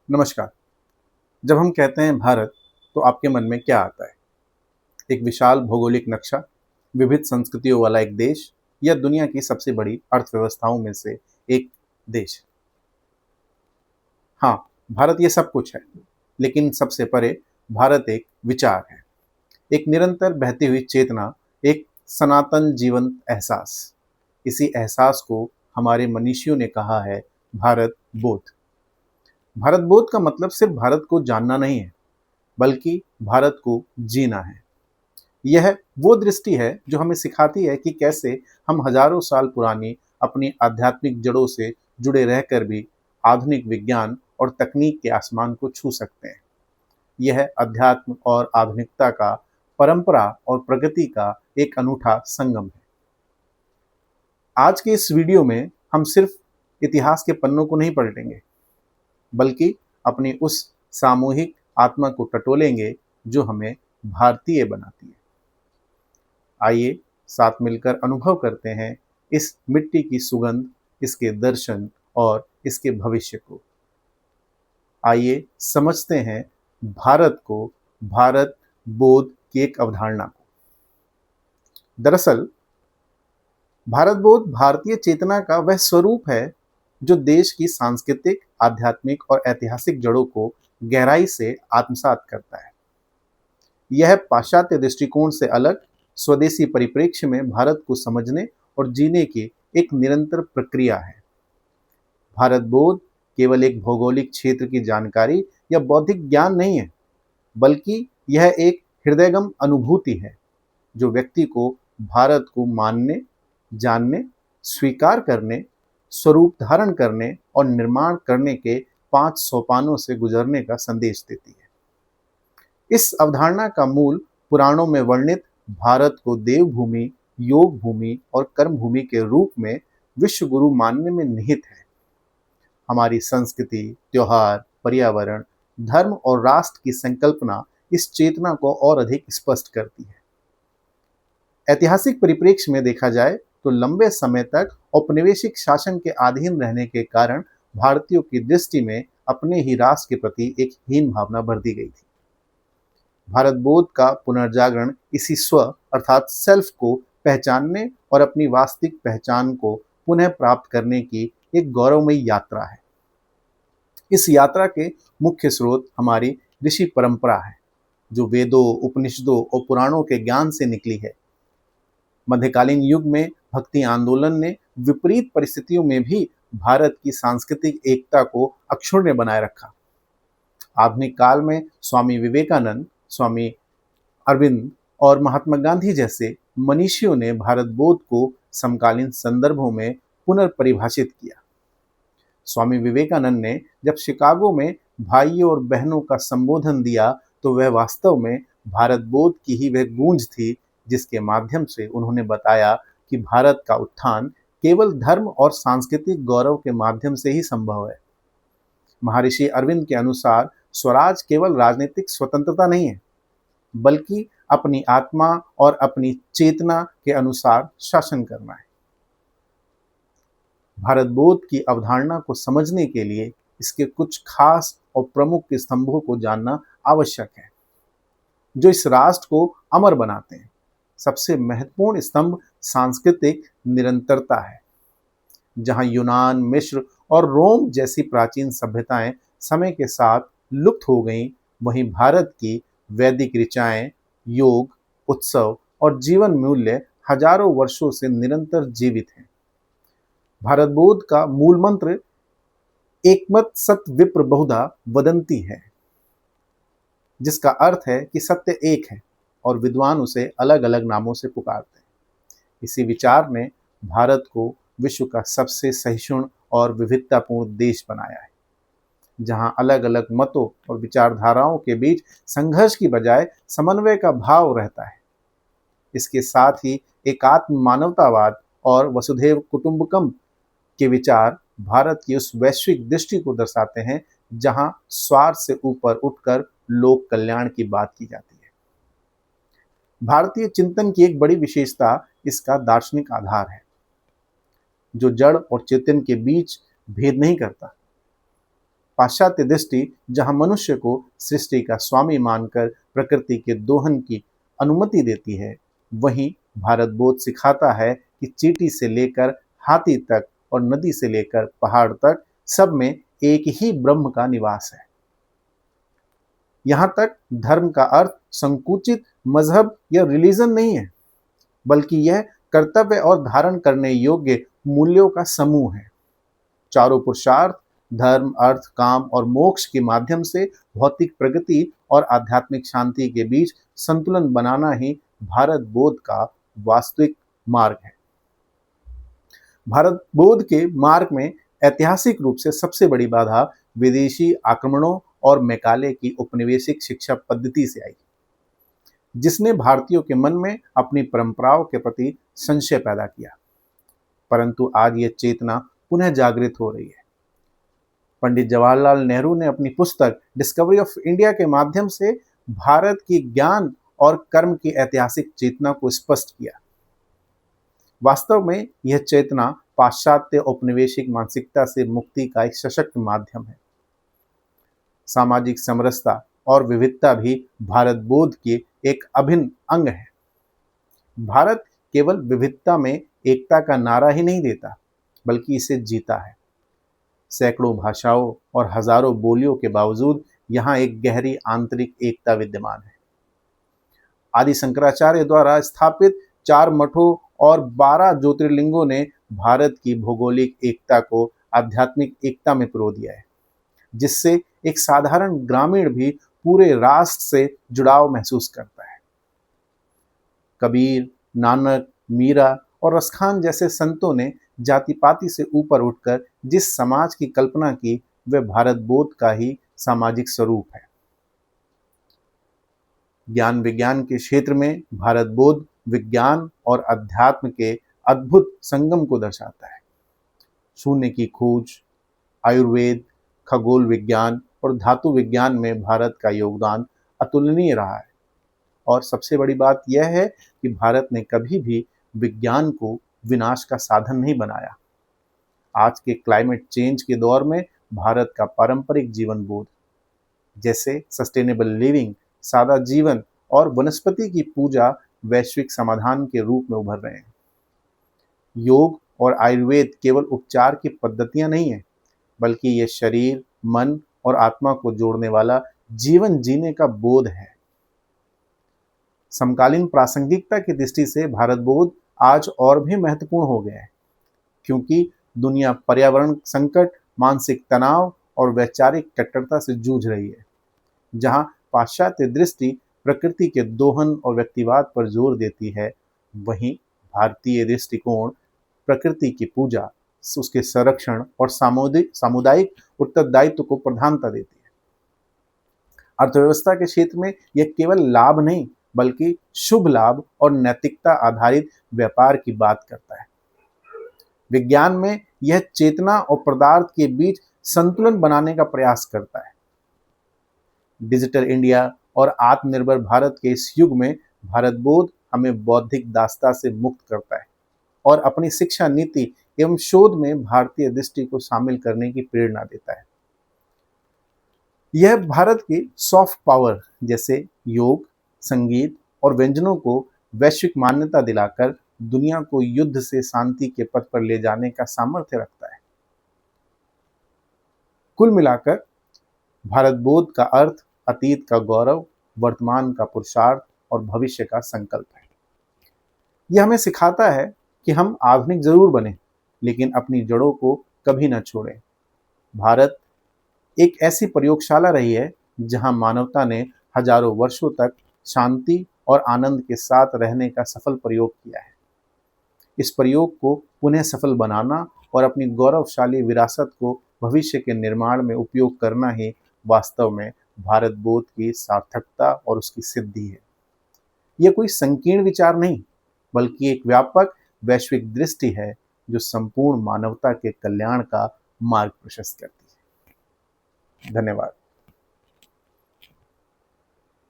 नमस्कार। जब हम कहते हैं भारत, तो आपके मन में क्या आता है? एक विशाल भौगोलिक नक्शा, विविध संस्कृतियों वाला एक देश, या दुनिया की सबसे बड़ी अर्थव्यवस्थाओं में से एक देश? हाँ, भारत ये सब कुछ है, लेकिन सबसे परे भारत एक विचार है, एक निरंतर बहती हुई चेतना, एक सनातन जीवंत एहसास। इसी एहसास को हमारे मनीषियों ने कहा है भारत बोध। भारत बोध का मतलब सिर्फ भारत को जानना नहीं है, बल्कि भारत को जीना है। यह वो दृष्टि है जो हमें सिखाती है कि कैसे हम हजारों साल पुरानी अपनी आध्यात्मिक जड़ों से जुड़े रहकर भी आधुनिक विज्ञान और तकनीक के आसमान को छू सकते हैं। यह अध्यात्म और आधुनिकता का, परंपरा और प्रगति का एक अनूठा संगम है। आज के इस वीडियो में हम सिर्फ इतिहास के पन्नों को नहीं पलटेंगे, बल्कि अपनी उस सामूहिक आत्मा को टटोलेंगे जो हमें भारतीय बनाती है। आइए साथ मिलकर अनुभव करते हैं इस मिट्टी की सुगंध, इसके दर्शन और इसके भविष्य को। आइए समझते हैं भारत को, भारत बोध की एक अवधारणा को। दरअसल भारत बोध भारतीय चेतना का वह स्वरूप है जो देश की सांस्कृतिक, आध्यात्मिक और ऐतिहासिक जड़ों को गहराई से आत्मसात करता है। यह पाश्चात्य दृष्टिकोण से अलग स्वदेशी परिप्रेक्ष्य में भारत को समझने और जीने की एक निरंतर प्रक्रिया है। भारत बोध केवल एक भौगोलिक क्षेत्र की जानकारी या बौद्धिक ज्ञान नहीं है, बल्कि यह एक हृदयगम अनुभूति है जो व्यक्ति को भारत को मानने, जानने, स्वीकार करने, स्वरूप धारण करने और निर्माण करने के 5 सोपानों से गुजरने का संदेश देती है। इस अवधारणा का मूल पुराणों में वर्णित भारत को देवभूमि, योग भूमि और कर्म भूमि के रूप में विश्व गुरु मानने में निहित है। हमारी संस्कृति, त्योहार, पर्यावरण, धर्म और राष्ट्र की संकल्पना इस चेतना को और अधिक स्पष्ट करती है। ऐतिहासिक परिप्रेक्ष्य में देखा जाए तो लंबे समय तक औपनिवेशिक शासन के अधीन रहने के कारण भारतीयों की दृष्टि में अपने ही राष्ट्र के प्रति एक हीन भावना भर दी गई थी। भारत बोध का पुनर्जागरण इसी स्व अर्थात सेल्फ को पहचानने और अपनी वास्तविक पहचान को पुनः प्राप्त करने की एक गौरवमयी यात्रा है। इस यात्रा के मुख्य स्रोत हमारी ऋषि परंपरा है, जो वेदों, उपनिषदों और पुराणों के ज्ञान से निकली है। मध्यकालीन युग में भक्ति आंदोलन ने विपरीत परिस्थितियों में भी भारत की सांस्कृतिक एकता को अक्षुण्ण बनाए रखा। आधुनिक काल में स्वामी विवेकानंद, स्वामी अरविंद और महात्मा गांधी जैसे मनीषियों ने भारत बोध को समकालीन संदर्भों में पुनर्परिभाषित किया। स्वामी विवेकानंद ने जब शिकागो में भाइयों और बहनों का संबोधन दिया, तो वह वास्तव में भारत बोध की ही वह गूंज थी जिसके माध्यम से उन्होंने बताया कि भारत का उत्थान केवल धर्म और सांस्कृतिक गौरव के माध्यम से ही संभव है। महर्षि अरविंद के अनुसार स्वराज केवल राजनीतिक स्वतंत्रता नहीं है, बल्कि अपनी आत्मा और अपनी चेतना के अनुसार शासन करना है। भारत बोध की अवधारणा को समझने के लिए इसके कुछ खास और प्रमुख स्तंभों को जानना आवश्यक है, जो इस राष्ट्र को अमर बनाते हैं। सबसे महत्वपूर्ण स्तंभ सांस्कृतिक निरंतरता है। जहां यूनान, मिस्र और रोम जैसी प्राचीन सभ्यताएं समय के साथ लुप्त हो गईं, वहीं भारत की वैदिक ऋचाएं, योग, उत्सव और जीवन मूल्य हजारों वर्षों से निरंतर जीवित हैं। भारत बोध का मूल मंत्र एकमत सत विप्र बहुधा वदंती है, जिसका अर्थ है कि सत्य एक है और विद्वान उसे अलग अलग नामों से पुकारते हैं। इसी विचार ने भारत को विश्व का सबसे सहिष्णु और विविधतापूर्ण देश बनाया है, जहां अलग अलग मतों और विचारधाराओं के बीच संघर्ष की बजाय समन्वय का भाव रहता है। इसके साथ ही एकात्म मानवतावाद और वसुधैव कुटुंबकम के विचार भारत की उस वैश्विक दृष्टि को दर्शाते हैं जहां स्वार्थ से ऊपर उठकर लोक कल्याण की बात की जाती है। भारतीय चिंतन की एक बड़ी विशेषता इसका दार्शनिक आधार है, जो जड़ और चेतन के बीच भेद नहीं करता। पाश्चात्य दृष्टि जहां मनुष्य को सृष्टि का स्वामी मानकर प्रकृति के दोहन की अनुमति देती है, वहीं भारत बोध सिखाता है कि चींटी से लेकर हाथी तक और नदी से लेकर पहाड़ तक सब में एक ही ब्रह्म का निवास है। यहाँ तक धर्म का अर्थ संकुचित मजहब या रिलीजन नहीं है, बल्कि यह कर्तव्य और धारण करने योग्य मूल्यों का समूह है। चारों पुरुषार्थ धर्म, अर्थ, काम और मोक्ष के माध्यम से भौतिक प्रगति और आध्यात्मिक शांति के बीच संतुलन बनाना ही भारत बोध का वास्तविक मार्ग है। भारत बोध के मार्ग में ऐतिहासिक रूप से सबसे बड़ी बाधा विदेशी आक्रमणों और मैकाले की उपनिवेशिक शिक्षा पद्धति से आई, जिसने भारतीयों के मन में अपनी परंपराओं के प्रति संशय पैदा किया। परंतु आज यह चेतना पुनः जागृत हो रही है। पंडित जवाहरलाल नेहरू ने अपनी पुस्तक डिस्कवरी ऑफ इंडिया के माध्यम से भारत की ज्ञान और कर्म की ऐतिहासिक चेतना को स्पष्ट किया। वास्तव में यह चेतना पाश्चात्य औपनिवेशिक मानसिकता से मुक्ति का एक सशक्त माध्यम है। सामाजिक समरसता और विविधता भी भारत बोध के एक अभिन्न अंग है। भारत केवल विविधता में एकता का नारा ही नहीं देता, बल्कि इसे जीता है। सैकड़ों भाषाओं और हजारों बोलियों के बावजूद यहाँ एक गहरी आंतरिक एकता विद्यमान है। आदि शंकराचार्य द्वारा स्थापित 4 मठों और 12 ज्योतिर्लिंगों ने भारत की भौगोलिक एकता को आध्यात्मिक एकता में पिरो दिया है, जिससे एक साधारण ग्रामीण भी पूरे राष्ट्र से जुड़ाव महसूस करता है। कबीर, नानक, मीरा और रसखान जैसे संतों ने जाति पाति से ऊपर उठकर जिस समाज की कल्पना की, वह भारत बोध का ही सामाजिक स्वरूप है। ज्ञान विज्ञान के क्षेत्र में भारत बोध विज्ञान और अध्यात्म के अद्भुत संगम को दर्शाता है। शून्य की खोज, आयुर्वेद, खगोल विज्ञान और धातु विज्ञान में भारत का योगदान अतुलनीय रहा है। और सबसे बड़ी बात यह है कि भारत ने कभी भी विज्ञान को विनाश का साधन नहीं बनाया। आज के क्लाइमेट चेंज के दौर में भारत का पारंपरिक जीवन बोध, जैसे सस्टेनेबल लिविंग, सादा जीवन और वनस्पति की पूजा वैश्विक समाधान के रूप में उभर रहे हैं। योग और आयुर्वेद केवल उपचार की पद्धतियां नहीं है, बल्कि ये शरीर, मन और आत्मा को जोड़ने वाला जीवन जीने का बोध है। समकालीन प्रासंगिकता की दृष्टि से भारत बोध आज और भी महत्वपूर्ण हो गया है, क्योंकि दुनिया पर्यावरण संकट, मानसिक तनाव और वैचारिक कट्टरता से जूझ रही है। जहां पाश्चात्य दृष्टि प्रकृति के दोहन और व्यक्तिवाद पर जोर देती है, वहीं भारतीय दृष्टिकोण प्रकृति की पूजा, उसके संरक्षण और सामुदायिक उत्तरदायित्व को प्रधानता देती है। अर्थव्यवस्था के क्षेत्र में यह केवल लाभ नहीं, बल्कि शुभ लाभ और नैतिकता आधारित व्यापार की बात करता है। विज्ञान में यह चेतना और पदार्थ के बीच संतुलन बनाने का प्रयास करता है। डिजिटल इंडिया और आत्मनिर्भर भारत के इस युग में भारत बोध हमें बौद्धिक दासता से मुक्त करता है और अपनी शिक्षा नीति एवं शोध में भारतीय दृष्टि को शामिल करने की प्रेरणा देता है। यह भारत की सॉफ्ट पावर जैसे योग, संगीत और व्यंजनों को वैश्विक मान्यता दिलाकर दुनिया को युद्ध से शांति के पथ पर ले जाने का सामर्थ्य रखता है। कुल मिलाकर भारत बोध का अर्थ अतीत का गौरव, वर्तमान का पुरुषार्थ और भविष्य का संकल्प है। यह हमें सिखाता है कि हम आधुनिक जरूर बने, लेकिन अपनी जड़ों को कभी न छोड़ें। भारत एक ऐसी प्रयोगशाला रही है जहां मानवता ने हजारों वर्षों तक शांति और आनंद के साथ रहने का सफल प्रयोग किया है। इस प्रयोग को पुनः सफल बनाना और अपनी गौरवशाली विरासत को भविष्य के निर्माण में उपयोग करना ही वास्तव में भारत बोध की सार्थकता और उसकी सिद्धि है। यह कोई संकीर्ण विचार नहीं, बल्कि एक व्यापक वैश्विक दृष्टि है जो संपूर्ण मानवता के कल्याण का मार्ग प्रशस्त करती है। धन्यवाद।